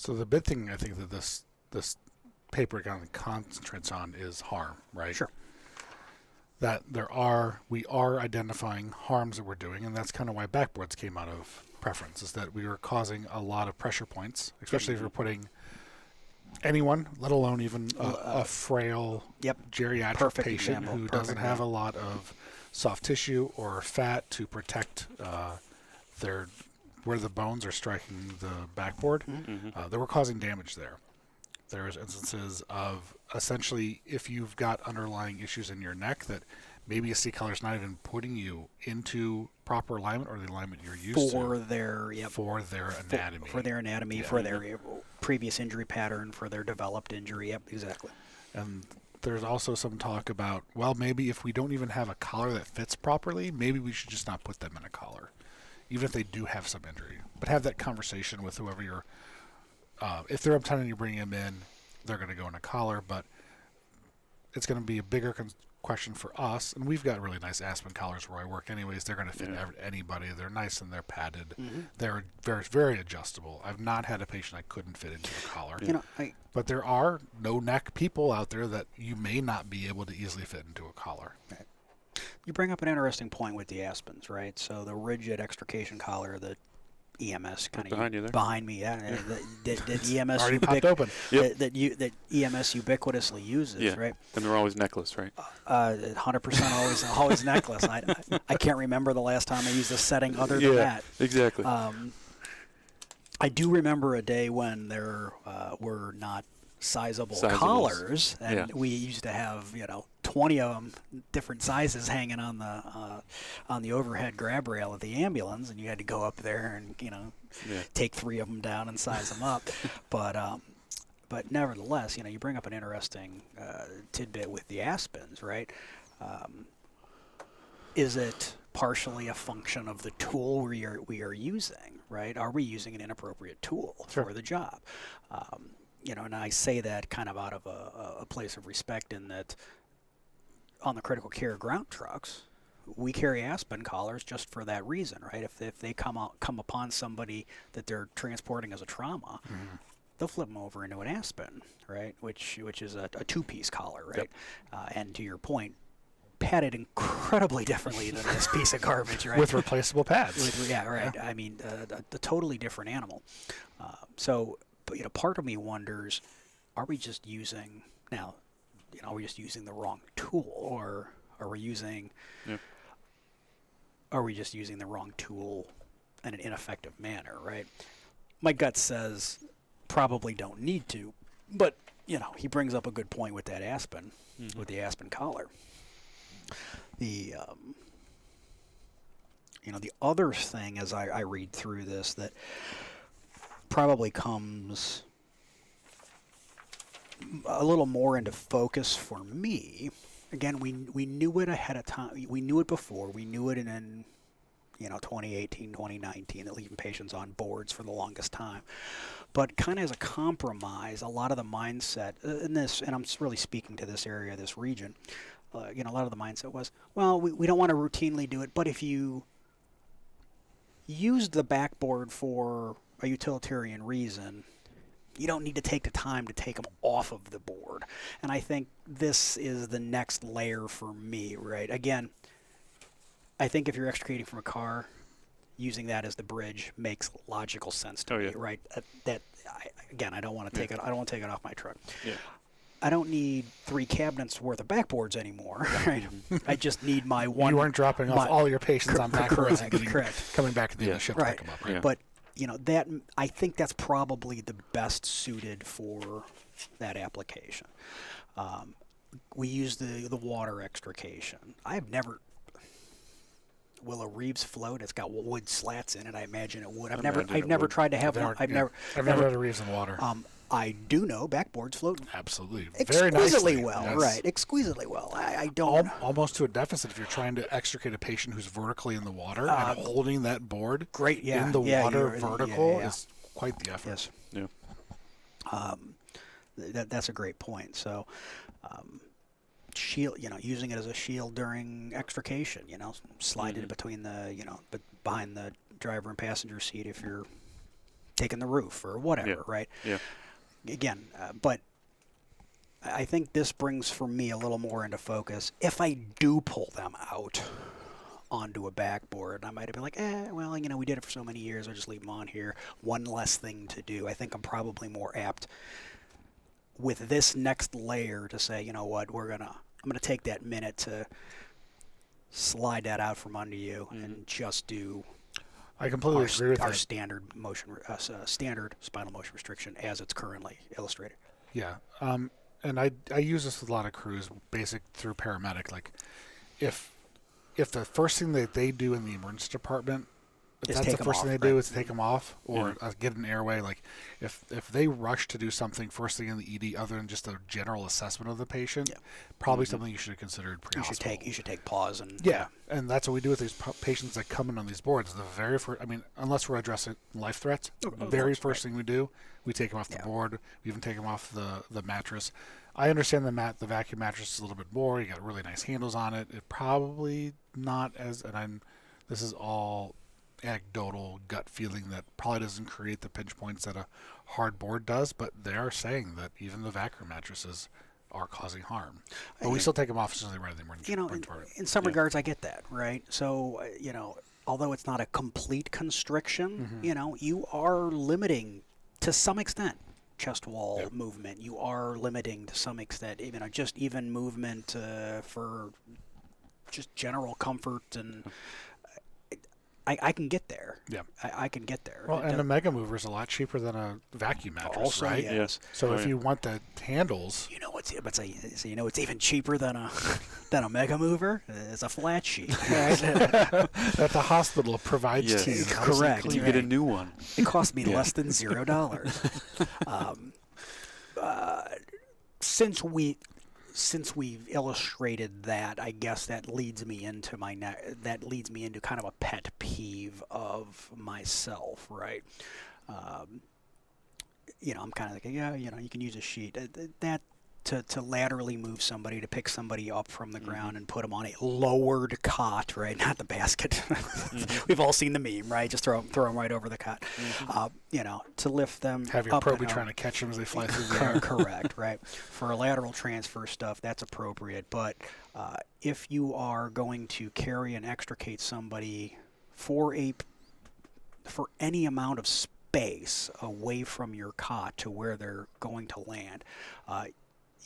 So the big thing I think that this paper kind of concentrates on is harm, right? Sure. That we are identifying harms that we're doing, and that's kind of why backboards came out of preference, is that we were causing a lot of pressure points, especially if you're putting anyone, let alone even a frail geriatric patient who doesn't have a lot of soft tissue or fat to protect where the bones are striking the backboard. They were causing damage there. There's instances of essentially if you've got underlying issues in your neck that maybe a seat collar is not even putting you into proper alignment or the alignment you're used to for their anatomy, for their previous injury pattern, for their developed injury. Yep, exactly. And there's also some talk about, well, maybe if we don't even have a collar that fits properly, maybe we should just not put them in a collar, even if they do have some injury. But have that conversation with whoever you're. If they're intending you bringing them in, they're going to go in a collar, but it's going to be a bigger question for us. And we've got really nice Aspen collars where I work anyways. They're going to fit anybody. They're nice and they're padded. They're very, very adjustable. I've not had a patient I couldn't fit into a collar. But there are no-neck people out there that you may not be able to easily fit into a collar. Right. You bring up an interesting point with the Aspens, right? So the rigid extrication collar that EMS kind of behind me, that EMS already popped open. that EMS ubiquitously uses, right? And they're always necklace, right? 100% always necklace. I can't remember the last time I used a setting other than that. Exactly. I do remember a day when there were not sizable collars, and we used to have 20 of them, different sizes, hanging on the overhead grab rail of the ambulance, and you had to go up there and take 3 of them down and size them up. But nevertheless, you bring up an interesting tidbit with the Aspens, right? Is it partially a function of the tool we are using, right? Are we using an inappropriate tool for the job? And I say that kind of out of a place of respect in that on the critical care ground trucks, we carry Aspen collars just for that reason, right? If they come upon somebody that they're transporting as a trauma, they'll flip them over into an Aspen, right? Which is a 2-piece collar, right? And to your point, padded incredibly differently than this piece of garbage, right? With replaceable pads. I mean, a totally different animal. But part of me wonders, are we just using the wrong tool, or are we using the wrong tool in an ineffective manner, right? My gut says probably don't need to, but he brings up a good point with that Aspen, with the Aspen collar. The the other thing as I read through this that probably comes a little more into focus for me. Again, we knew it ahead of time. We knew it before. We knew it in 2018, 2019, that leaving patients on boards for the longest time. But kind of as a compromise, a lot of the mindset in this, and I'm really speaking to this area, this region, a lot of the mindset was, well, we don't want to routinely do it, but if you used the backboard for a utilitarian reason, you don't need to take the time to take them off of the board. And I think this is the next layer for me, right? Again, I think if you're extricating from a car, using that as the bridge makes logical sense to me, right? I don't want to take it. I don't want to take it off my truck. Yeah. I don't need 3 cabinets worth of backboards anymore, right? I just need my one. You weren't dropping off all your patients on backboards and coming back to the other ship to pick them up, right? Yeah. But that I think that's probably the best suited for that application. We use the water extrication. I've never. Will a Reeves float? It's got wood slats in it. I imagine it would. I've never tried to have one. I've never had a Reeves in water. I do know backboards float absolutely very exquisitely nicely. Well, Yes. right? Exquisitely well. I don't almost to a deficit if you're trying to extricate a patient who's vertically in the water and holding that board in the water vertical is quite the effort. Yes. Yeah. That's a great point. So, shield, using it as a shield during extrication, slide it between the, behind the driver and passenger seat if you're taking the roof or whatever, Yeah. right? Yeah. Again, but I think this brings for me a little more into focus. If I do pull them out onto a backboard, I might have been like, well, we did it for so many years, I'll just leave them on here. One less thing to do. I think I'm probably more apt with this next layer to say, you know what, I'm gonna take that minute to slide that out from under you and just do I completely agree with our that. standard standard spinal motion restriction as it's currently illustrated. Yeah. And I use this with a lot of crews, basic through paramedic. Like, if the first thing that they do in the emergency department, if Is that's take the 'em first off, thing they do right? is take them off or get an airway. Like, if they rush to do something first thing in the ED other than just a general assessment of the patient, probably something you should have considered pre-hospital. You should take pause and Yeah, and that's what we do with these patients that come in on these boards. The very first, unless we're addressing life threats, the very first thing we do, we take them off the board. We even take them off the mattress. I understand the vacuum mattress is a little bit more. You got really nice handles on it. It probably not as, this is all anecdotal gut feeling that probably doesn't create the pinch points that a hard board does, but they are saying that even the vacuum mattresses are causing harm. But we still take them off as soon as they run in the emergency department. in some regards, I get that, right? So, although it's not a complete constriction, you are limiting to some extent chest wall movement. You are limiting to some extent, just even movement for just general comfort, and I can get there. Yeah. I can get there. Well, and a mega mover is a lot cheaper than a vacuum mattress, Also, right? yes. So if you want the handles, it's even cheaper than a mega mover. It's a flat sheet. that the hospital provides to you. Correct. You get a new one. It cost me less than $0. Since we've illustrated that, I guess that leads me into kind of a pet peeve of myself, right? I'm kind of like, you can use a sheet. That to laterally move somebody, to pick somebody up from the ground and put them on a lowered cot, right? Not the basket. We've all seen the meme, right? Just throw them right over the cot. To lift them Have your up probie and trying to catch them as they fly through the air. Correct, right? For a lateral transfer stuff, that's appropriate. But if you are going to carry and extricate somebody for any amount of space away from your cot to where they're going to land,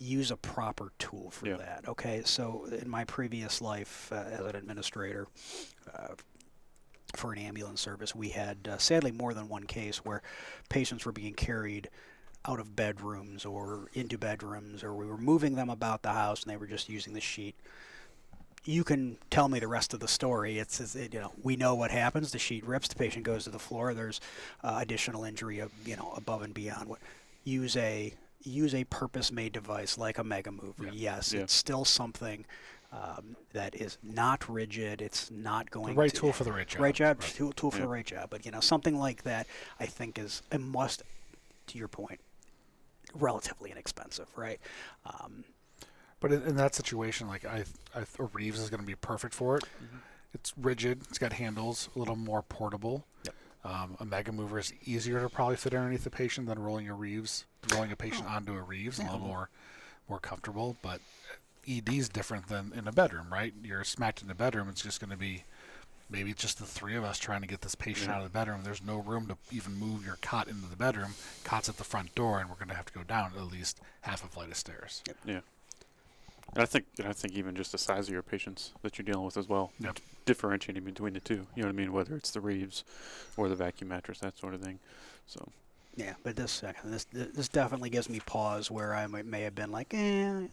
use a proper tool for that. Okay, so in my previous life as an administrator for an ambulance service, we had sadly more than one case where patients were being carried out of bedrooms or into bedrooms, or we were moving them about the house and they were just using the sheet. You can tell me the rest of the story. We know what happens. The sheet rips, the patient goes to the floor. There's additional injury, above and beyond. Use a purpose-made device like a mega mover. Yes, it's still something that is not rigid. It's not going the right tool for the right job. Right job, right. Tool for the right job. But something like that, I think, is a must. To your point, relatively inexpensive, right? But in that situation, like a Reeves is going to be perfect for it. It's rigid. It's got handles, a little more portable. Yep. A mega mover is easier to probably fit underneath the patient than rolling a patient onto a Reeves, a little more comfortable. But ED is different than in a bedroom, right? You're smacked in a bedroom. It's just going to be maybe just the three of us trying to get this patient out of the bedroom. There's no room to even move your cot into the bedroom. Cot's at the front door, and we're going to have to go down at least half a flight of stairs. Yep. Yeah. And I think even just the size of your patients that you're dealing with as well, differentiating between the two. You know what I mean? Whether it's the Reeves or the vacuum mattress, that sort of thing. So. Yeah, but this definitely gives me pause where I may have been like, we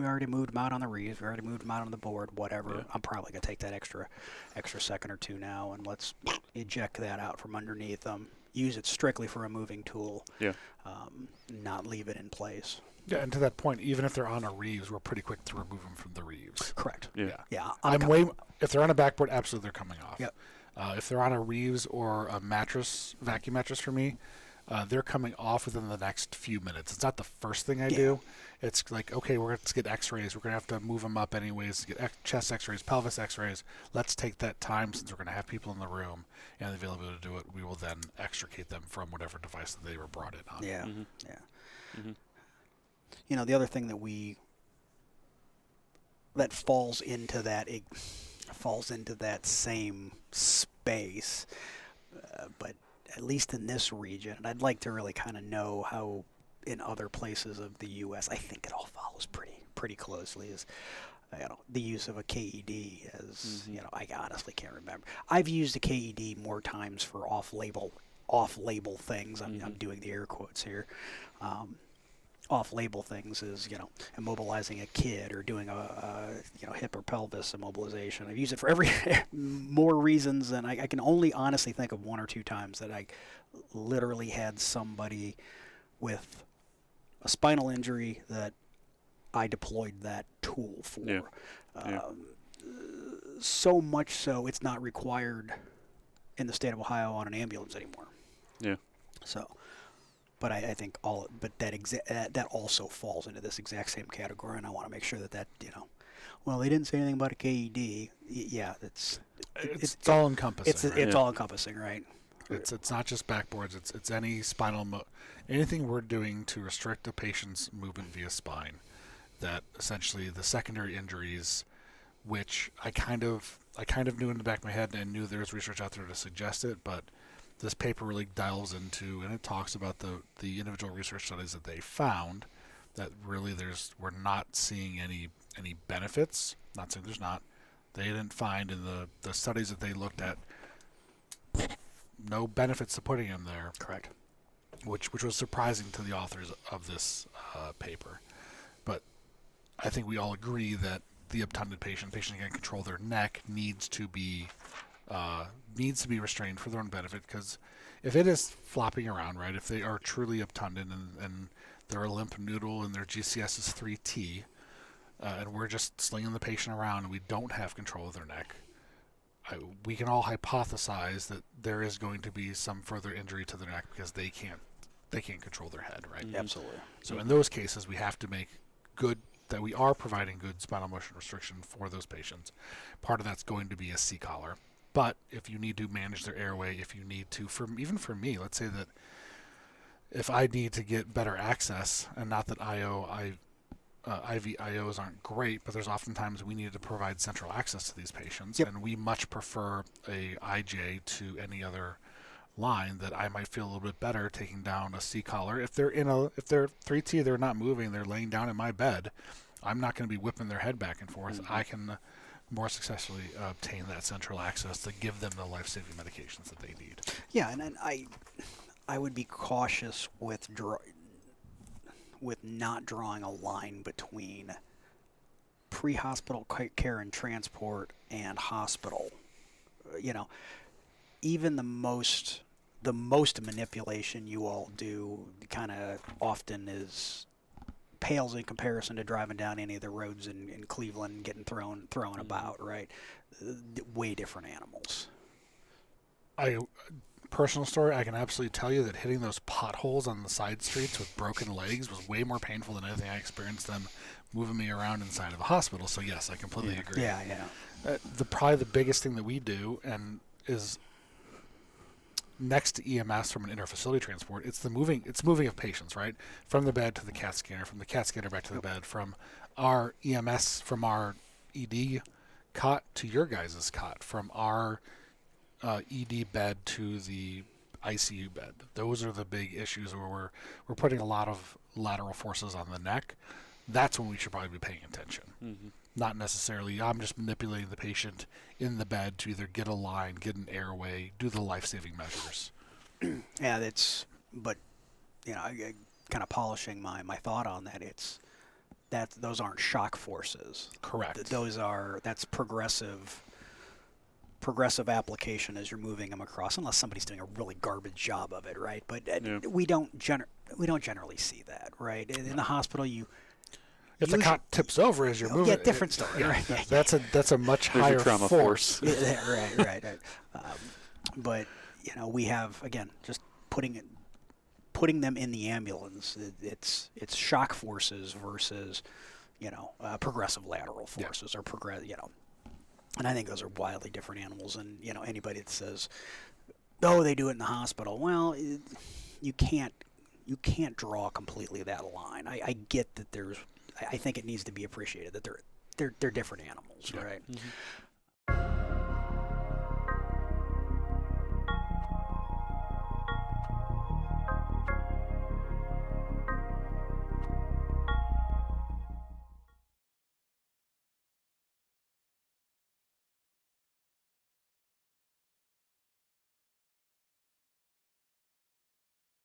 already moved them out on the Reeves, we already moved them out on the board, whatever. Yeah. I'm probably gonna take that extra second or two now, and let's eject that out from underneath them. Use it strictly for a moving tool. Yeah. Not leave it in place. Yeah, and to that point, even if they're on a Reeves, we're pretty quick to remove them from the Reeves. Correct. Yeah. If they're on a backboard, absolutely they're coming off. Yep. If they're on a Reeves or a vacuum mattress for me, they're coming off within the next few minutes. It's not the first thing I do. It's like, okay, we're going to get x-rays. We're going to have to move them up anyways, get chest x-rays, pelvis x-rays. Let's take that time, since we're going to have people in the room and the availability to do it. We will then extricate them from whatever device that they were brought in on. Yeah, Mhm. yeah. Mhm. You know, the other thing that falls into that same space, but at least in this region, and I'd like to really kind of know how in other places of the U.S. I think it all follows pretty closely. Is the use of a KED as I honestly can't remember. I've used a KED more times for off-label things. I'm doing the air quotes here. Off-label things is immobilizing a kid or doing a hip or pelvis immobilization. I've used it for every more reasons than I can only honestly think of one or two times that I literally had somebody with a spinal injury that I deployed that tool for. Yeah. So much so it's not required in the state of Ohio on an ambulance anymore. Yeah. So. But I think that also falls into this exact same category, and I want to make sure that well, they didn't say anything about a KED. Yeah, it's all encompassing. It's all encompassing, right? It's not just backboards. It's any spinal anything we're doing to restrict a patient's movement via spine. That essentially the secondary injuries, which I kind of knew in the back of my head, and I knew there was research out there to suggest it, but this paper really delves into, and it talks about the individual research studies that they found, that really we're not seeing any benefits. Not saying there's not. They didn't find in the studies that they looked at no benefits to putting him there. Correct. Which was surprising to the authors of this paper. But I think we all agree that the obtunded patient can't control their neck, needs to be restrained for their own benefit, because if it is flopping around, right, if they are truly obtunded and they're a limp noodle and their GCS is 3T, and we're just slinging the patient around and we don't have control of their neck, we can all hypothesize that there is going to be some further injury to their neck because they can't control their head, right? Mm-hmm. Absolutely. So in those cases, we have to make good that we are providing good spinal motion restriction for those patients. Part of that's going to be a C-collar. But if you need to manage their airway, if you need to, even for me, let's say that if I need to get better access, and not that IV IOs aren't great, but there's oftentimes we need to provide central access to these patients, and we much prefer a IJ to any other line, that I might feel a little bit better taking down a C-collar. If they're 3T, they're not moving, they're laying down in my bed, I'm not going to be whipping their head back and forth. Mm-hmm. I can more successfully obtain that central access to give them the life-saving medications that they need. Yeah, and I would be cautious with not drawing a line between pre-hospital care and transport and hospital. Even the most manipulation you all do kind of often pales in comparison to driving down any of the roads in Cleveland and getting thrown about, right? Way different animals. Personal story, I can absolutely tell you that hitting those potholes on the side streets with broken legs was way more painful than anything I experienced them moving me around inside of a hospital. So yes, I completely agree. Yeah. Probably the biggest thing that we do, and is next to EMS from an interfacility transport, it's moving of patients, right? From the bed to the CAT scanner, from the CAT scanner back to the bed, from our EMS, from our ED cot to your guys' cot, from our ED bed to the ICU bed. Those are the big issues where we're putting a lot of lateral forces on the neck. That's when we should probably be paying attention. Mm-hmm. Not necessarily, I'm just manipulating the patient in the bed to either get a line, get an airway, do the life-saving measures. Yeah, but kind of polishing my thought on that, those aren't shock forces. Correct. That's progressive application as you're moving them across, unless somebody's doing a really garbage job of it, right? But we don't generally see that, right? In the hospital, if the cot tips over as you're moving, different story, right? That's a much higher trauma force. Right. But we have, again, just putting putting them in the ambulance, it's shock forces versus, progressive lateral forces or and I think those are wildly different animals. And, anybody that says, oh, they do it in the hospital, well, you can't draw completely that line. I get that I think it needs to be appreciated that they're different animals, right?